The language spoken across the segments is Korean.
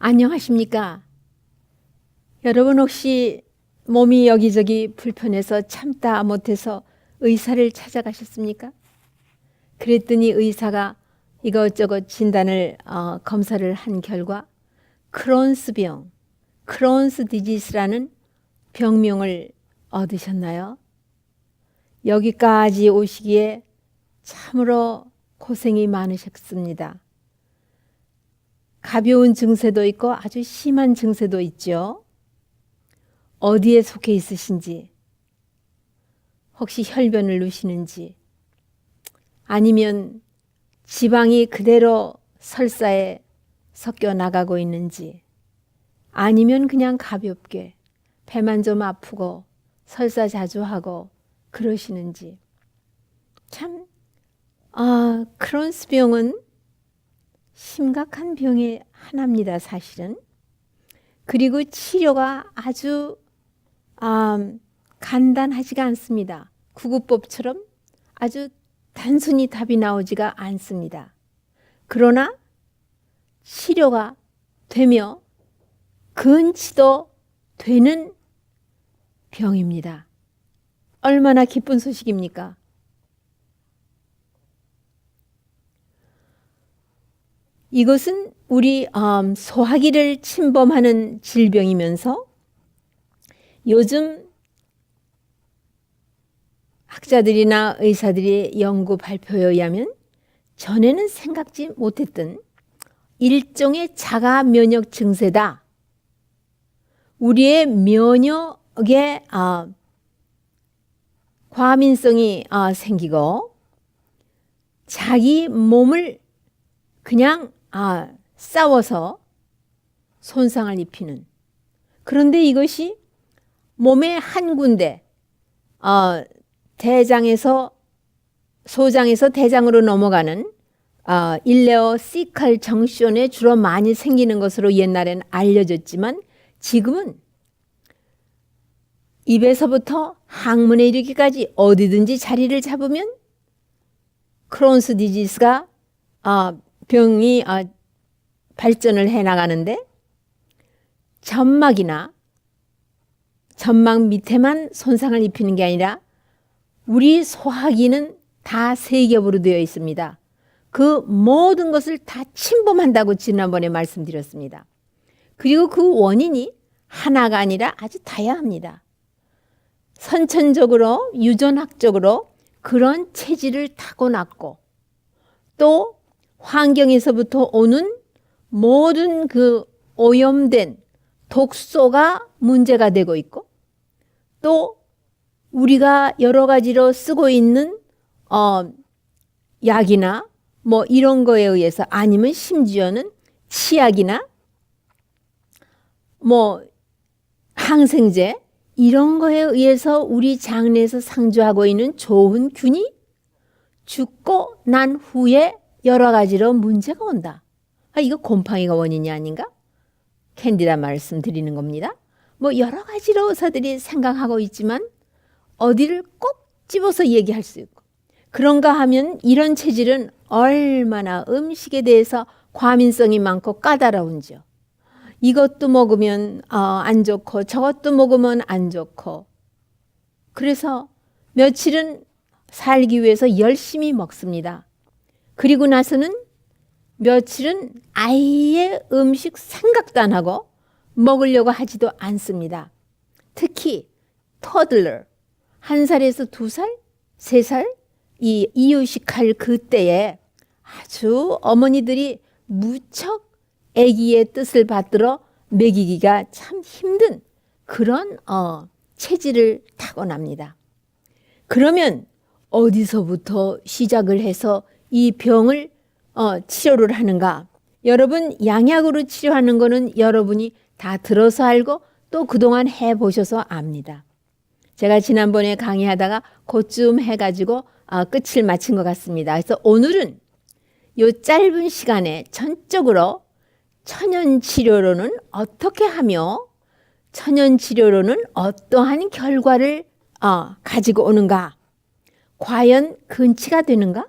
안녕하십니까? 여러분 혹시 몸이 여기저기 불편해서 참다 못해서 의사를 찾아가셨습니까? 그랬더니 의사가 이것저것 진단을 검사를 한 결과 크론스병, 크론스 디지스라는 병명을 얻으셨나요? 여기까지 오시기에 참으로 고생이 많으셨습니다. 가벼운 증세도 있고 아주 심한 증세도 있죠. 어디에 속해 있으신지, 혹시 혈변을 누시는지, 아니면 지방이 그대로 설사에 섞여 나가고 있는지, 아니면 그냥 가볍게 배만 좀 아프고 설사 자주 하고 그러시는지. 참, 크론스병은 심각한 병의 하나입니다, 사실은. 그리고 치료가 아주 간단하지가 않습니다. 구구법처럼 아주 단순히 답이 나오지가 않습니다. 그러나 치료가 되며 근치도 되는 병입니다. 얼마나 기쁜 소식입니까? 이것은 우리 소화기를 침범하는 질병이면서 요즘 학자들이나 의사들의 연구 발표에 의하면 전에는 생각지 못했던 일종의 자가 면역 증세다. 우리의 면역에 과민성이 생기고 자기 몸을 그냥 싸워서 손상을 입히는. 그런데 이것이 몸의 한 군데 대장에서 소장에서 대장으로 넘어가는 일레오시칼 정션에 주로 많이 생기는 것으로 옛날엔 알려졌지만 지금은 입에서부터 항문에 이르기까지 어디든지 자리를 잡으면 크론스 디지스가 병이 발전을 해나가는데 점막이나 점막 밑에만 손상을 입히는 게 아니라 우리 소화기는 다 세 겹으로 되어 있습니다. 그 모든 것을 다 침범한다고 지난번에 말씀드렸습니다. 그리고 그 원인이 하나가 아니라 아주 다양합니다. 선천적으로 유전학적으로 그런 체질을 타고났고 또 환경에서부터 오는 모든 그 오염된 독소가 문제가 되고 있고 또 우리가 여러 가지로 쓰고 있는 약이나 뭐 이런 거에 의해서 아니면 심지어는 치약이나 뭐 항생제 이런 거에 의해서 우리 장내에서 상주하고 있는 좋은 균이 죽고 난 후에 여러 가지로 문제가 온다. 이거 곰팡이가 원인이 아닌가? 캔디다 말씀드리는 겁니다. 뭐 여러 가지로 의사들이 생각하고 있지만 어디를 꼭 집어서 얘기할 수 있고 그런가 하면 이런 체질은 얼마나 음식에 대해서 과민성이 많고 까다로운지요. 이것도 먹으면 안 좋고 저것도 먹으면 안 좋고 그래서 며칠은 살기 위해서 열심히 먹습니다. 그리고 나서는 며칠은 아예 음식 생각도 안 하고 먹으려고 하지도 않습니다. 특히 토들러 1살에서 2살, 3살 이 이유식할 그때에 아주 어머니들이 무척 아기의 뜻을 받들어 먹이기가 참 힘든 그런 체질을 타고납니다. 그러면 어디서부터 시작을 해서 이 병을 치료를 하는가? 여러분 양약으로 치료하는 거는 여러분이 다 들어서 알고 또 그동안 해보셔서 압니다. 제가 지난번에 강의하다가 그쯤 해가지고 끝을 마친 것 같습니다. 그래서 오늘은 이 짧은 시간에 전적으로 천연치료로는 어떻게 하며 천연치료로는 어떠한 결과를 가지고 오는가? 과연 근치가 되는가?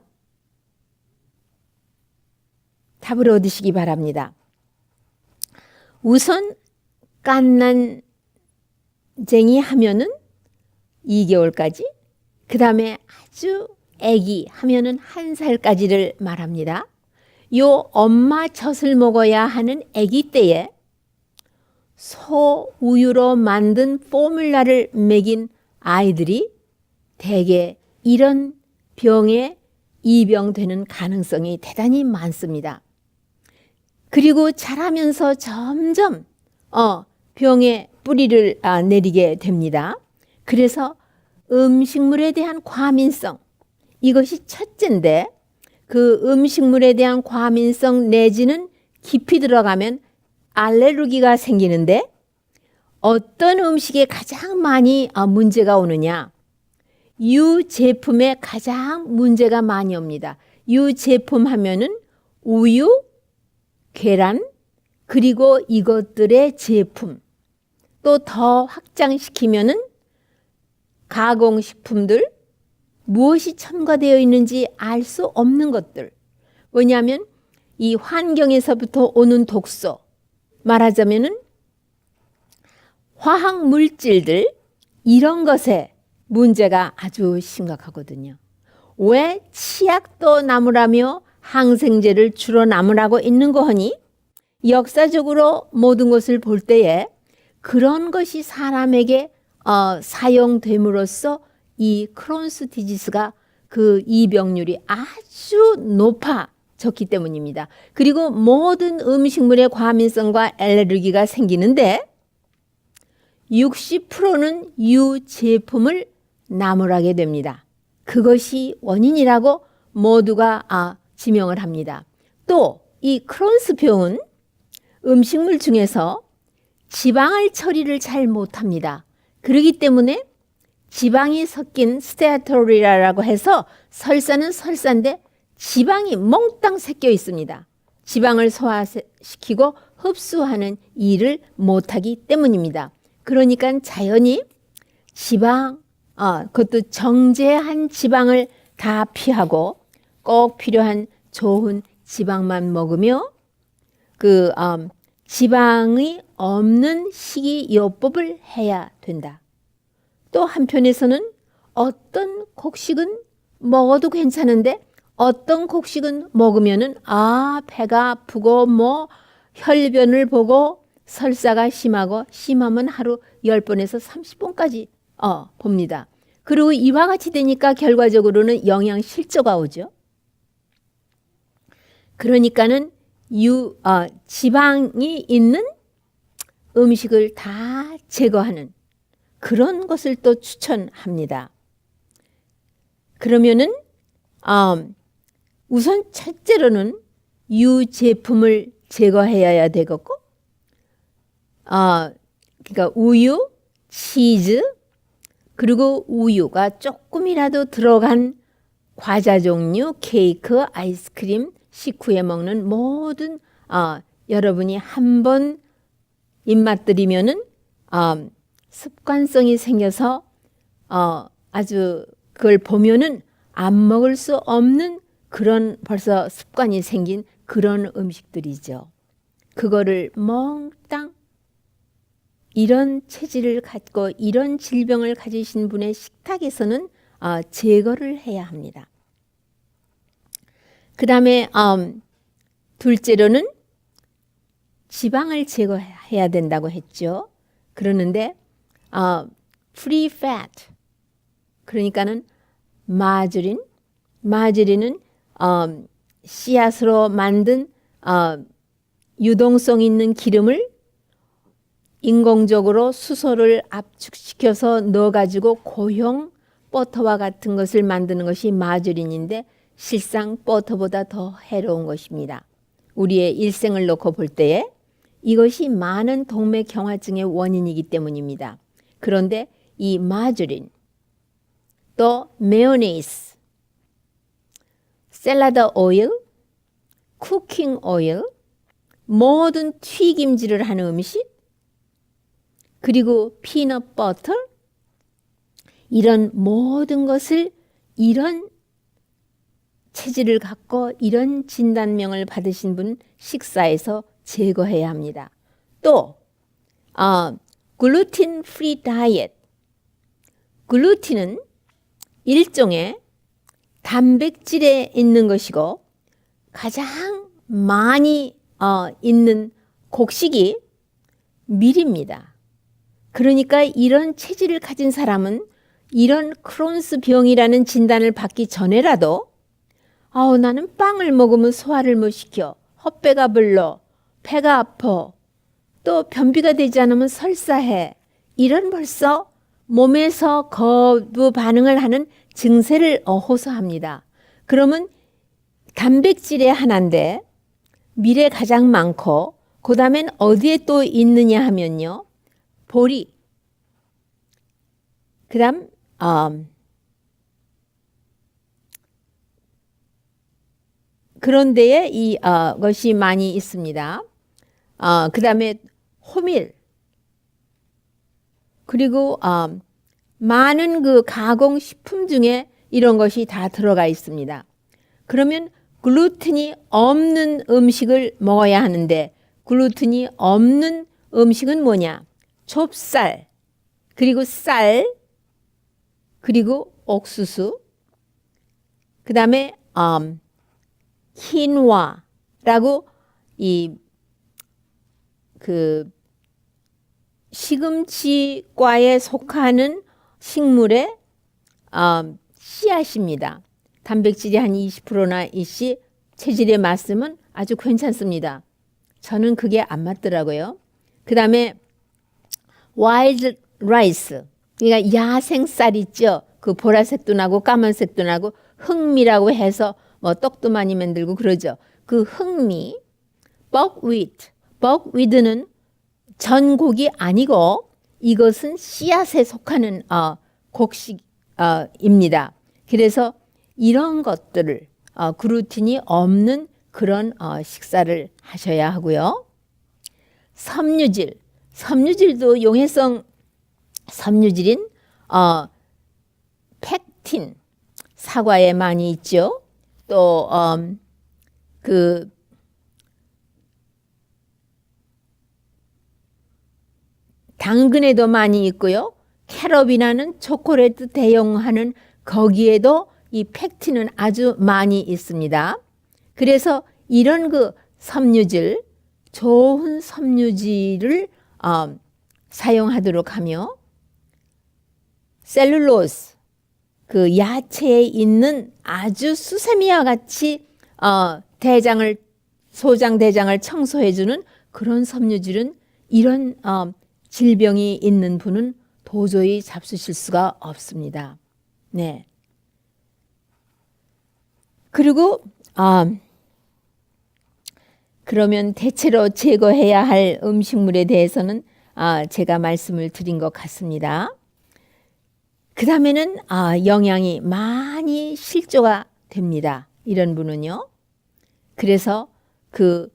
답을 얻으시기 바랍니다. 우선 깐난쟁이 하면은 2개월까지, 그 다음에 아주 애기 하면은 1살까지를 말합니다. 요 엄마 젖을 먹어야 하는 애기 때에 소 우유로 만든 포뮬라를 먹인 아이들이 대개 이런 병에 입양되는 가능성이 대단히 많습니다. 그리고 자라면서 점점 병에 뿌리를 내리게 됩니다. 그래서 음식물에 대한 과민성, 이것이 첫째인데, 그 음식물에 대한 과민성 내지는 깊이 들어가면 알레르기가 생기는데, 어떤 음식에 가장 많이 문제가 오느냐? 유제품에 가장 문제가 많이 옵니다. 유제품 하면은 우유, 계란, 그리고 이것들의 제품, 또 더 확장시키면은 가공식품들, 무엇이 첨가되어 있는지 알 수 없는 것들. 왜냐하면 이 환경에서부터 오는 독소, 말하자면은 화학 물질들, 이런 것에 문제가 아주 심각하거든요. 왜 치약도 나무라며 항생제를 주로 나무라고 있는 거 하니? 역사적으로 모든 것을 볼 때에 그런 것이 사람에게 사용됨으로써 이 크론스 디지스가 그 이병률이 아주 높아졌기 때문입니다. 그리고 모든 음식물의 과민성과 알레르기가 생기는데 60%는 유제품을 나무라게 됩니다. 그것이 원인이라고 모두가 지명을 합니다. 또 이 크론스 병은 음식물 중에서 지방을 처리를 잘 못합니다. 그렇기 때문에 지방이 섞인 스테아토리라고 해서 설사는 설사인데 지방이 몽땅 섞여 있습니다. 지방을 소화시키고 흡수하는 일을 못하기 때문입니다. 그러니까 자연히 지방, 그것도 정제한 지방을 다 피하고 꼭 필요한 좋은 지방만 먹으며 그 지방이 없는 식이요법을 해야 된다. 또 한편에서는 어떤 곡식은 먹어도 괜찮은데 어떤 곡식은 먹으면은 배가 아프고 혈변을 보고 설사가 심하고 심하면 하루 10번에서 30번까지 봅니다. 그리고 이와 같이 되니까 결과적으로는 영양 실조가 오죠. 그러니까는 지방이 있는 음식을 다 제거하는 그런 것을 또 추천합니다. 그러면은 우선 첫째로는 유제품을 제거해야 되겠고, 그러니까 우유, 치즈, 그리고 우유가 조금이라도 들어간 과자 종류, 케이크, 아이스크림, 식후에 먹는 모든 여러분이 한번 입맛 들이면은 습관성이 생겨서 아주 그걸 보면은 안 먹을 수 없는 그런 벌써 습관이 생긴 그런 음식들이죠. 그거를 몽땅 이런 체질을 갖고 이런 질병을 가지신 분의 식탁에서는 제거를 해야 합니다. 그 다음에 둘째로는 지방을 제거해야 된다고 했죠. 그러는데 free fat, 그러니까는 마저린은 씨앗으로 만든 유동성 있는 기름을 인공적으로 수소를 압축시켜서 넣어가지고 고형 버터와 같은 것을 만드는 것이 마저린인데 실상 버터보다 더 해로운 것입니다. 우리의 일생을 놓고 볼 때에 이것이 많은 동맥경화증의 원인이기 때문입니다. 그런데 이 마저린, 또 메요네즈, 샐러드 오일, 쿠킹 오일, 모든 튀김질을 하는 음식, 그리고 피넛 버터, 이런 모든 것을 이런 체질을 갖고 이런 진단명을 받으신 분 식사에서 제거해야 합니다. 또 글루틴 프리 다이어트. 글루틴은 일종의 단백질에 있는 것이고 가장 많이 있는 곡식이 밀입니다. 그러니까 이런 체질을 가진 사람은 이런 크론스 병이라는 진단을 받기 전에라도 나는 빵을 먹으면 소화를 못 시켜. 헛배가 불러. 배가 아파. 또 변비가 되지 않으면 설사해. 이런 벌써 몸에서 거부 반응을 하는 증세를 호소합니다. 그러면 단백질의 하나인데 밀에 가장 많고 그 다음엔 어디에 또 있느냐 하면요. 보리. 그 다음 그런 데에 것이 많이 있습니다. 그 다음에 호밀. 그리고 많은 그 가공식품 중에 이런 것이 다 들어가 있습니다. 그러면 글루텐이 없는 음식을 먹어야 하는데 글루텐이 없는 음식은 뭐냐? 좁쌀, 그리고 쌀, 그리고 옥수수, 그 다음에 킨와라고 시금치과에 속하는 식물의 씨앗입니다. 단백질이 한 20%나 있이 체질에 맞으면 아주 괜찮습니다. 저는 그게 안 맞더라고요. 그 다음에 와일드 라이스, 그러니까 야생쌀 있죠. 그 보라색도 나고 까만색도 나고 흑미라고 해서 뭐 떡도 많이 만들고 그러죠. 그 흑미, 벅위드는 전곡이 아니고 이것은 씨앗에 속하는 곡식입니다. 그래서 이런 것들을 글루텐이 없는 그런 식사를 하셔야 하고요. 섬유질도 용해성 섬유질인 팩틴, 사과에 많이 있죠. 또 당근에도 많이 있고요. 캐럽이라는 초콜릿 대용하는 거기에도 이 팩틴은 아주 많이 있습니다. 그래서 이런 그 섬유질, 좋은 섬유질을 사용하도록 하며 셀룰로스, 그 야채에 있는 아주 수세미와 같이 소장 대장을 청소해주는 그런 섬유질은 이런 질병이 있는 분은 도저히 잡수실 수가 없습니다. 네. 그리고 그러면 대체로 제거해야 할 음식물에 대해서는 제가 말씀을 드린 것 같습니다. 그 다음에는 영양이 많이 실조가 됩니다. 이런 분은요. 그래서 그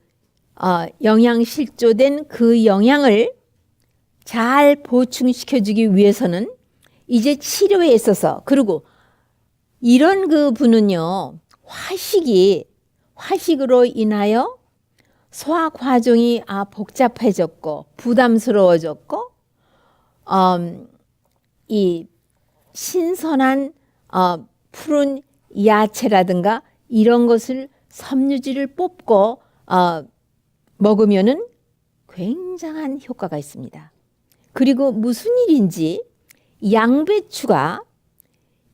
영양 실조된 그 영양을 잘 보충시켜주기 위해서는 이제 치료에 있어서, 그리고 이런 그 분은요, 화식으로 인하여 소화 과정이 복잡해졌고 부담스러워졌고 이 신선한 푸른 야채라든가 이런 것을 섬유질을 뽑고 먹으면은 굉장한 효과가 있습니다. 그리고 무슨 일인지 양배추가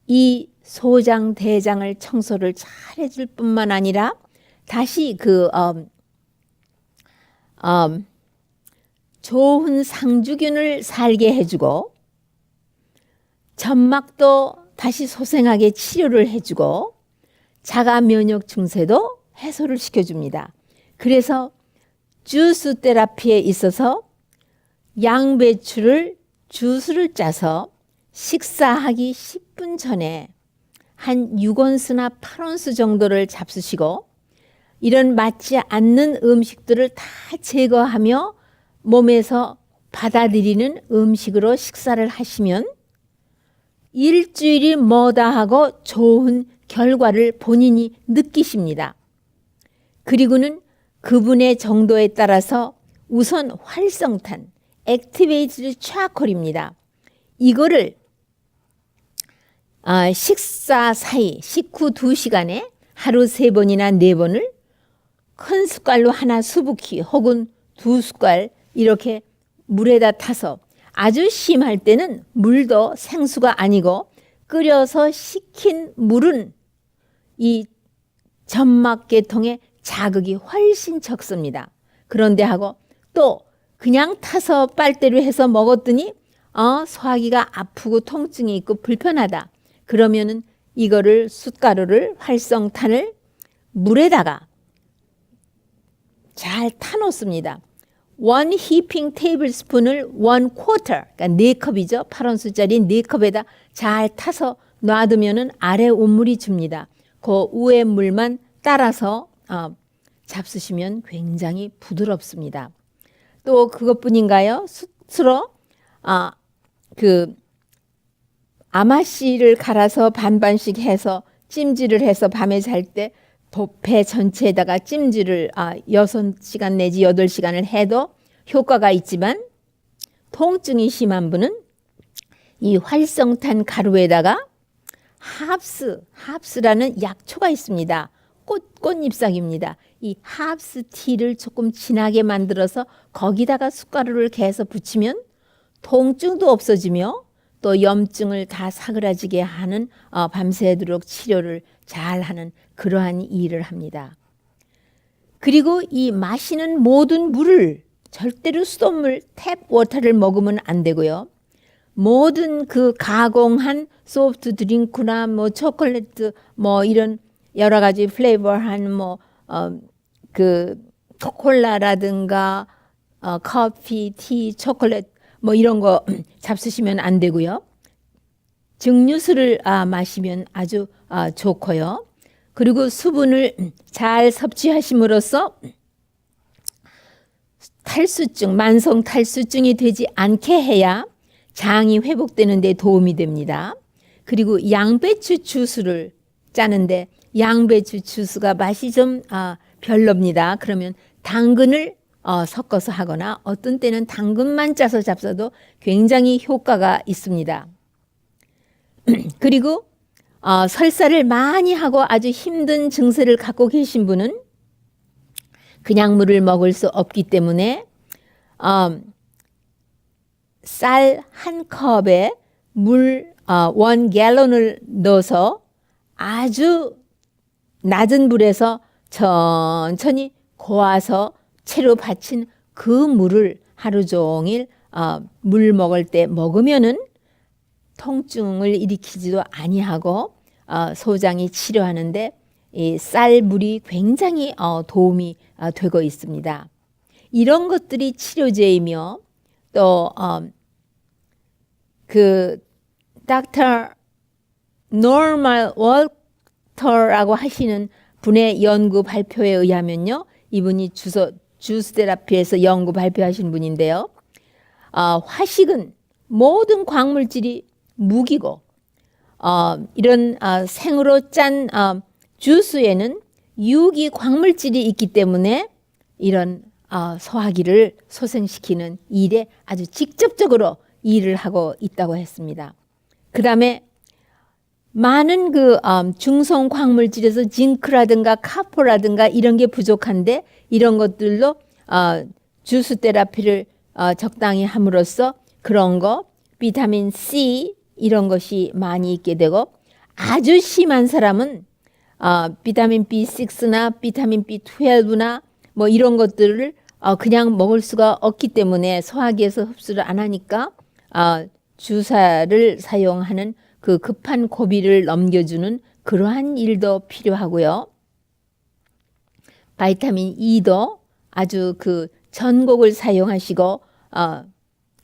이 소장 대장을 청소를 잘 해줄 뿐만 아니라 다시 좋은 상주균을 살게 해주고 점막도 다시 소생하게 치료를 해주고 자가 면역 증세도 해소를 시켜줍니다. 그래서 주스 테라피에 있어서 양배추를 주스를 짜서 식사하기 10분 전에 한 6온스나 8온스 정도를 잡수시고 이런 맞지 않는 음식들을 다 제거하며 몸에서 받아들이는 음식으로 식사를 하시면 일주일이 뭐다 하고 좋은 결과를 본인이 느끼십니다. 그리고는 그분의 정도에 따라서 우선 활성탄, 액티베이티드 차콜입니다. 이거를 식사 사이 식후 2시간에 하루 3번이나 4번을 큰 숟갈로 하나 수북히 혹은 2숟갈 이렇게 물에다 타서 아주 심할 때는 물도 생수가 아니고 끓여서 식힌 물은 이 점막계통에 자극이 훨씬 적습니다. 그런데 하고 또 그냥 타서 빨대로 해서 먹었더니 소화기가 아프고 통증이 있고 불편하다. 그러면은 이거를 숟가루를 활성탄을 물에다가 잘 타놓습니다. 1 heaping tablespoon을 1 quarter, 그러니까 4컵이죠. 8온수짜리 4컵에다 잘 타서 놔두면은 아래 온물이 줍니다. 그 위에 물만 따라서 잡수시면 굉장히 부드럽습니다. 또 그것뿐인가요? 스스로 아마씨를 갈아서 반반씩 해서 찜질을 해서 밤에 잘 때 배 전체에다가 찜질을 6시간 내지 8시간을 해도 효과가 있지만 통증이 심한 분은 이 활성탄 가루에다가 합스라는 약초가 있습니다. 꽃잎싹입니다. 이 합스 티를 조금 진하게 만들어서 거기다가 숟가루를 개서 붙이면 통증도 없어지며 또 염증을 다 사그라지게 하는 밤새도록 치료를 잘하는 그러한 일을 합니다. 그리고 이 마시는 모든 물을 절대로 수돗물 탭 워터를 먹으면 안 되고요. 모든 그 가공한 소프트 드링크나 뭐 초콜릿 뭐 이런 여러 가지 플레이버한 그 콜라라든가 커피, 티, 초콜릿 뭐 이런 거 잡수시면 안 되고요. 증류수를 마시면 아주 좋고요. 그리고 수분을 잘 섭취하심으로써 탈수증, 만성 탈수증이 되지 않게 해야 장이 회복되는 데 도움이 됩니다. 그리고 양배추 주스를 짜는데 양배추 주스가 맛이 좀 별로입니다. 그러면 당근을 섞어서 하거나 어떤 때는 당근만 짜서 잡숴도 굉장히 효과가 있습니다. 그리고 설사를 많이 하고 아주 힘든 증세를 갖고 계신 분은 그냥 물을 먹을 수 없기 때문에 쌀 한 컵에 물 1갤런을 넣어서 아주 낮은 불에서 천천히 고아서 채로 받친 그 물을 하루 종일 물 먹을 때 먹으면은 통증을 일으키지도 아니하고 소장이 치료하는데 이 쌀물이 굉장히 도움이 되고 있습니다. 이런 것들이 치료제이며 또 그 닥터 노멀 월터라고 하시는 분의 연구 발표에 의하면요. 이분이 주스 테라피에서 연구 발표하신 분인데요. 화식은 모든 광물질이 무기고 이런 생으로 짠 주스에는 유기 광물질이 있기 때문에 이런 소화기를 소생시키는 일에 아주 직접적으로 일을 하고 있다고 했습니다. 그 다음에 많은 그 중성 광물질에서 징크라든가 카포라든가 이런 게 부족한데 이런 것들로 주스 테라피를 적당히 함으로써 그런 거 비타민 C 이런 것이 많이 있게 되고 아주 심한 사람은 비타민 B6나 비타민 B12나 뭐 이런 것들을 그냥 먹을 수가 없기 때문에 소화기에서 흡수를 안 하니까 주사를 사용하는 그 급한 고비를 넘겨주는 그러한 일도 필요하고요. 바이타민 E도 아주 그 전곡을 사용하시고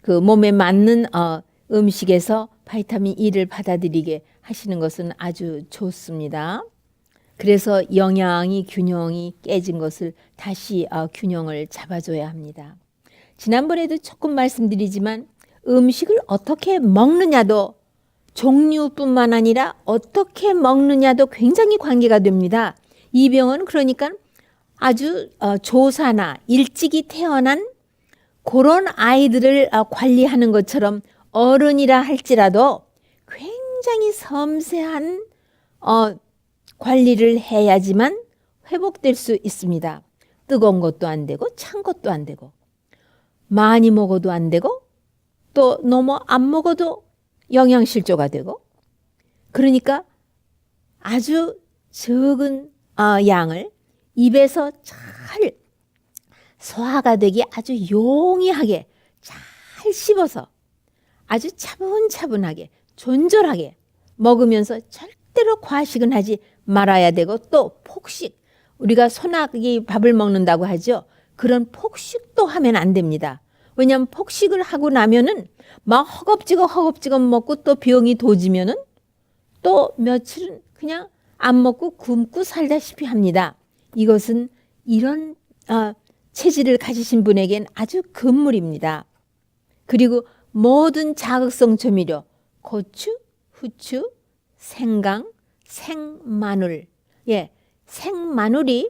그 몸에 맞는 음식에서 바이타민 E를 받아들이게 하시는 것은 아주 좋습니다. 그래서 영양이 균형이 깨진 것을 다시 균형을 잡아줘야 합니다. 지난번에도 조금 말씀드리지만 음식을 어떻게 먹느냐도 종류뿐만 아니라 어떻게 먹느냐도 굉장히 관계가 됩니다. 이 병은 그러니까 아주 조사나 일찍이 태어난 그런 아이들을 관리하는 것처럼 어른이라 할지라도 굉장히 섬세한 관리를 해야지만 회복될 수 있습니다. 뜨거운 것도 안 되고 찬 것도 안 되고 많이 먹어도 안 되고 또 너무 안 먹어도 영양실조가 되고 그러니까 아주 적은 양을 입에서 잘 소화가 되게 아주 용이하게 잘 씹어서 아주 차분차분하게 존절하게 먹으면서 절대로 과식은 하지 말아야 되고 또 폭식 우리가 소나기 밥을 먹는다고 하죠. 그런 폭식도 하면 안 됩니다. 왜냐하면 폭식을 하고 나면은 막 허겁지겁 먹고 또 병이 도지면은 또 며칠은 그냥 안 먹고 굶고 살다시피 합니다. 이것은 이런 체질을 가지신 분에겐 아주 금물입니다. 그리고 모든 자극성 조미료, 고추, 후추, 생강, 생마늘, 생마늘이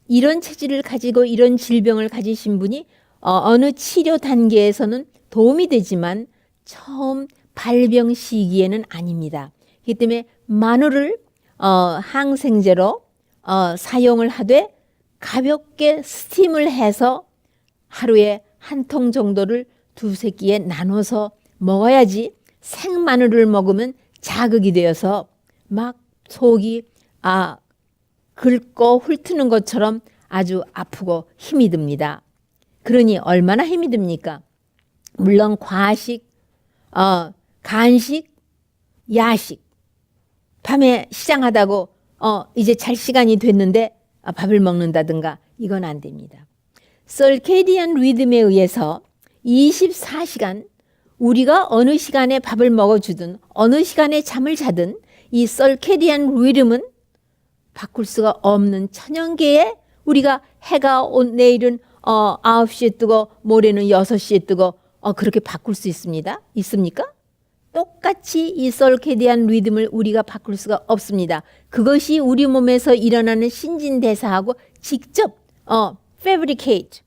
이런 체질을 가지고 이런 질병을 가지신 분이 어느 치료 단계에서는 도움이 되지만 처음 발병 시기에는 아닙니다. 그렇기 때문에 마늘을 항생제로 사용을 하되 가볍게 스팀을 해서 하루에 한 통 정도를 두세 끼에 나눠서 먹어야지 생마늘을 먹으면 자극이 되어서 막 속이 긁고 훑는 것처럼 아주 아프고 힘이 듭니다. 그러니 얼마나 힘이 듭니까? 물론 과식, 간식, 야식 밤에 시장하다고 이제 잘 시간이 됐는데 밥을 먹는다든가 이건 안 됩니다. 서케디안 리듬에 의해서 24시간 우리가 어느 시간에 밥을 먹어주든 어느 시간에 잠을 자든 이 서케디안 리듬은 바꿀 수가 없는 천연계에 우리가 해가 내일은 9시에 뜨고 모레는 6시에 뜨고 그렇게 바꿀 수 있습니까? 똑같이 이 서케디안 리듬을 우리가 바꿀 수가 없습니다. 그것이 우리 몸에서 일어나는 신진대사하고 직접 fabricate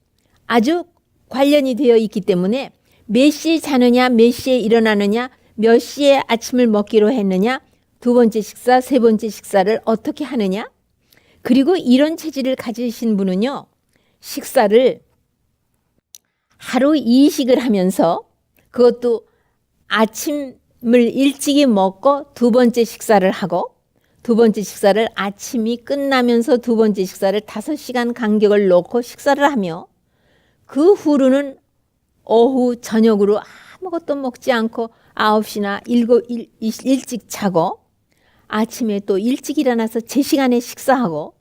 아주 관련이 되어 있기 때문에 몇 시에 자느냐 몇 시에 일어나느냐 몇 시에 아침을 먹기로 했느냐 두 번째 식사 세 번째 식사를 어떻게 하느냐 그리고 이런 체질을 가지신 분은요 식사를 하루 2식을 하면서 그것도 아침을 일찍이 먹고 두 번째 식사를 하고 두 번째 식사를 아침이 끝나면서 두 번째 식사를 5시간 간격을 놓고 식사를 하며 그 후로는 오후 저녁으로 아무것도 먹지 않고 9시나 일찍 자고 아침에 또 일찍 일어나서 제 시간에 식사하고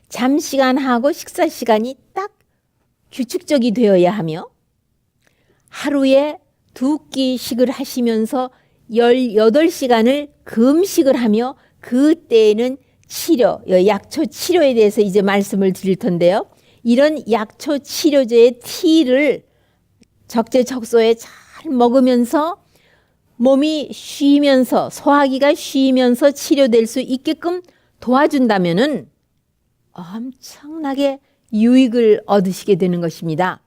잠시간하고 식사 시간이 딱 규칙적이 되어야 하며 하루에 2끼식을 하시면서 18시간을 금식을 하며 그때에는 치료, 약초 치료에 대해서 이제 말씀을 드릴 텐데요. 이런 약초 치료제의 티를 적재적소에 잘 먹으면서 몸이 쉬면서 소화기가 쉬면서 치료될 수 있게끔 도와준다면은 엄청나게 유익을 얻으시게 되는 것입니다.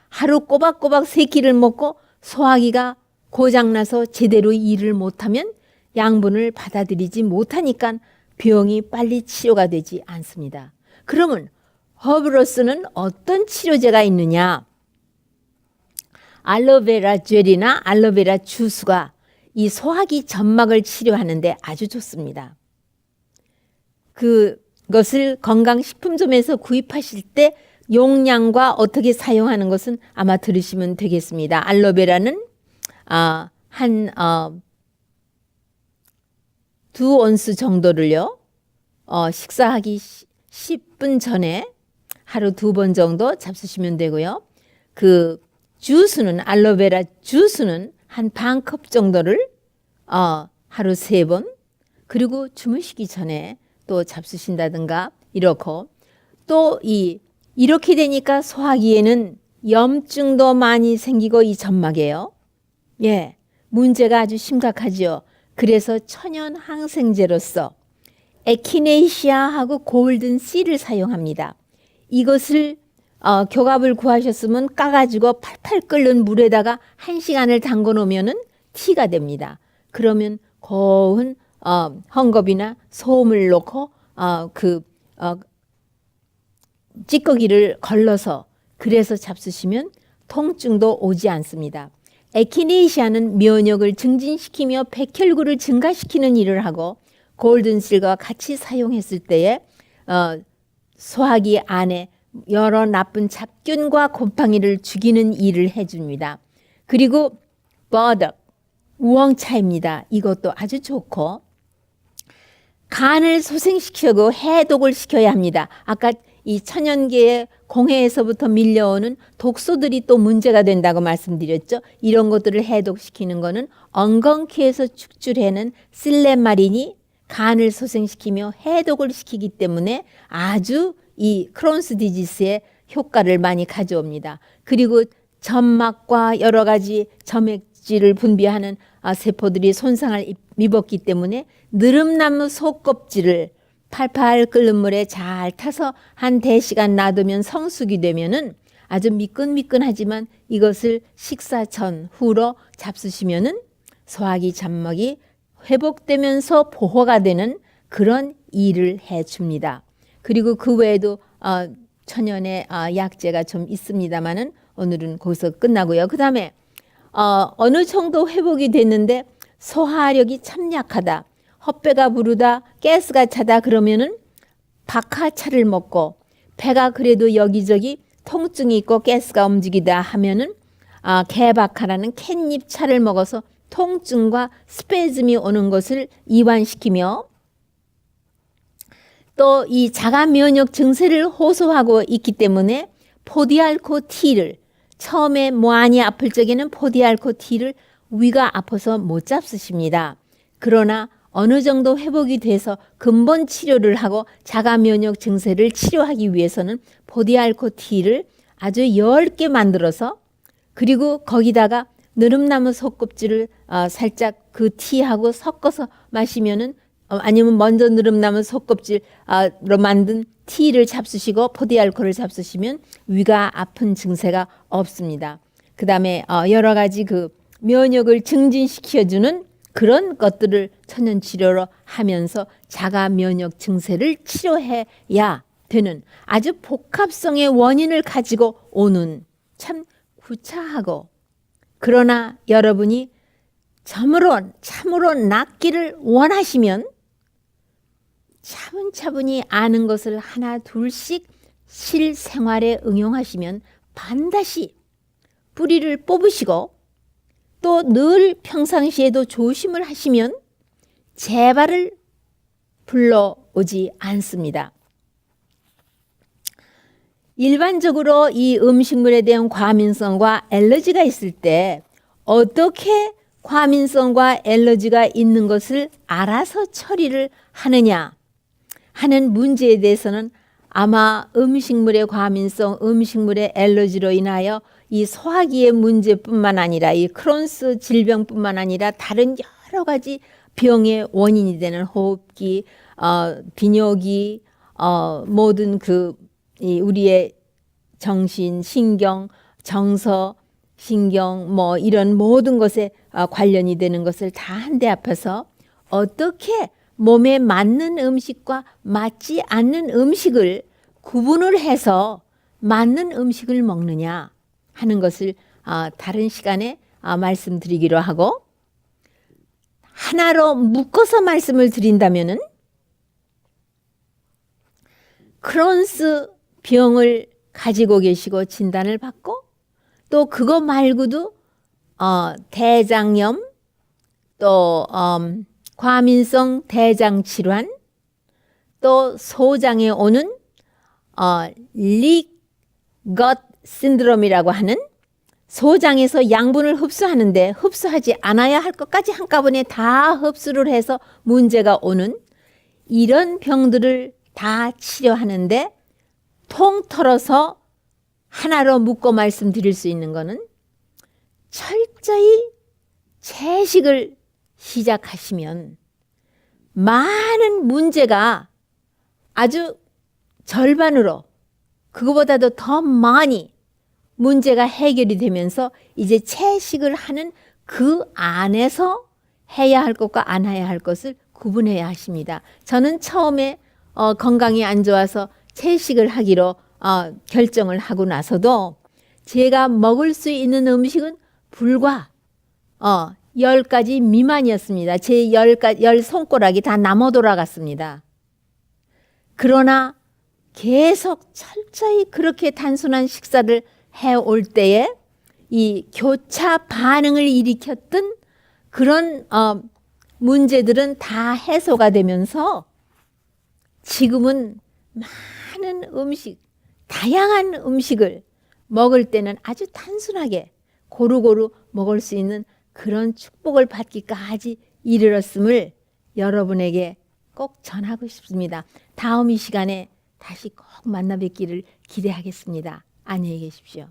하루 꼬박꼬박 3끼를 먹고 소화기가 고장나서 제대로 일을 못하면 양분을 받아들이지 못하니까 병이 빨리 치료가 되지 않습니다. 그러면 허브로스는 어떤 치료제가 있느냐? 알로베라 젤이나 알로베라 주스가 이 소화기 점막을 치료하는데 아주 좋습니다. 그것을 건강식품점에서 구입하실 때 용량과 어떻게 사용하는 것은 아마 들으시면 되겠습니다. 알로베라는 한 2온스 정도를요. 식사하기 10분 전에 하루 2번 정도 잡수시면 되고요. 그 주스는 알로베라 주스는 한 반 컵 정도를 하루 3번 그리고 주무시기 전에 또 잡수신다든가 이렇고 또 이렇게 되니까 소화기에는 염증도 많이 생기고 이 점막에요. 문제가 아주 심각하죠. 그래서 천연 항생제로서 에키네이시아하고 골든 씨를 사용합니다. 이것을 교갑을 구하셨으면 까가지고 팔팔 끓는 물에다가 1시간을 담궈 놓으면은 티가 됩니다. 그러면 고운 헝겊이나 소금을 넣고 찌꺼기를 걸러서 그래서 잡수시면 통증도 오지 않습니다. 에키네이시아는 면역을 증진시키며 백혈구를 증가시키는 일을 하고 골든실과 같이 사용했을 때에 소화기 안에 여러 나쁜 잡균과 곰팡이를 죽이는 일을 해줍니다. 그리고 버덕, 우엉차입니다. 이것도 아주 좋고 간을 소생시키고 해독을 시켜야 합니다. 아까 이 천연계의 공해에서부터 밀려오는 독소들이 또 문제가 된다고 말씀드렸죠. 이런 것들을 해독시키는 것은 엉겅퀴에서 축출해낸 실레마린이 간을 소생시키며 해독을 시키기 때문에 아주 이 크론스 디지스의 효과를 많이 가져옵니다. 그리고 점막과 여러 가지 점액질을 분비하는 세포들이 손상을 입었기 때문에 느릅나무 속껍질을 팔팔 끓는 물에 잘 타서 한 대시간 놔두면 성숙이 되면은 아주 미끈미끈하지만 이것을 식사 전 후로 잡수시면은 소화기 점막이 회복되면서 보호가 되는 그런 일을 해줍니다. 그리고 그 외에도 천연의 약재가 좀 있습니다만은 오늘은 거기서 끝나고요. 그 다음에 어느 정도 회복이 됐는데 소화력이 참 약하다. 헛배가 부르다, 가스가 차다 그러면은 박하차를 먹고 배가 그래도 여기저기 통증이 있고 가스가 움직이다 하면은 개박하라는 캣닙 차를 먹어서 통증과 스페즘이 오는 것을 이완시키며 또 이 자가 면역 증세를 호소하고 있기 때문에 포디알코 티를 처음에 많이 아플 적에는 포디알코 티를 위가 아파서 못 잡수십니다. 그러나 어느 정도 회복이 돼서 근본 치료를 하고 자가 면역 증세를 치료하기 위해서는 포디알코 티를 아주 얇게 만들어서 그리고 거기다가 느릅나무 속껍질을 살짝 그 티하고 섞어서 마시면은 아니면 먼저 느릅나무 속껍질로 만든 티를 잡수시고 포디알코를 잡수시면 위가 아픈 증세가 없습니다. 그 다음에 여러 가지 그 면역을 증진시켜주는 그런 것들을 천연치료로 하면서 자가 면역 증세를 치료해야 되는 아주 복합성의 원인을 가지고 오는 참 구차하고 그러나 여러분이 참으로 낫기를 원하시면 차분차분히 아는 것을 하나 둘씩 실생활에 응용하시면 반드시 뿌리를 뽑으시고 또 늘 평상시에도 조심을 하시면 재발을 불러오지 않습니다. 일반적으로 이 음식물에 대한 과민성과 알러지가 있을 때 어떻게 과민성과 알러지가 있는 것을 알아서 처리를 하느냐 하는 문제에 대해서는 아마 음식물의 과민성, 음식물의 알러지로 인하여 이 소화기의 문제뿐만 아니라 이 크론스 질병뿐만 아니라 다른 여러 가지 병의 원인이 되는 호흡기, 비뇨기, 모든 우리의 정신, 신경, 정서, 신경 뭐 이런 모든 것에 관련이 되는 것을 다 한데 앞에서 어떻게 몸에 맞는 음식과 맞지 않는 음식을 구분을 해서 맞는 음식을 먹느냐 하는 것을 다른 시간에 말씀드리기로 하고 하나로 묶어서 말씀을 드린다면은 크론스 병을 가지고 계시고 진단을 받고 또 그거 말고도 대장염 또 과민성 대장질환 또 소장에 오는 리것 신드롬이라고 하는 소장에서 양분을 흡수하는데 흡수하지 않아야 할 것까지 한꺼번에 다 흡수를 해서 문제가 오는 이런 병들을 다 치료하는데 통틀어서 하나로 묶고 말씀드릴 수 있는 것은 철저히 채식을 시작하시면 많은 문제가 아주 절반으로 그거보다도 더 많이 문제가 해결이 되면서 이제 채식을 하는 그 안에서 해야 할 것과 안 해야 할 것을 구분해야 하십니다. 저는 처음에 건강이 안 좋아서 채식을 하기로 결정을 하고 나서도 제가 먹을 수 있는 음식은 불과 10가지 미만이었습니다. 제 10 손가락이 다 남아 돌아갔습니다. 그러나 계속 철저히 그렇게 단순한 식사를 해올 때에 이 교차 반응을 일으켰던 그런 문제들은 다 해소가 되면서 지금은 많은 음식, 다양한 음식을 먹을 때는 아주 단순하게 고루고루 먹을 수 있는 그런 축복을 받기까지 이르렀음을 여러분에게 꼭 전하고 싶습니다. 다음 이 시간에 다시 꼭 만나 뵙기를 기대하겠습니다. 안녕히 계십시오.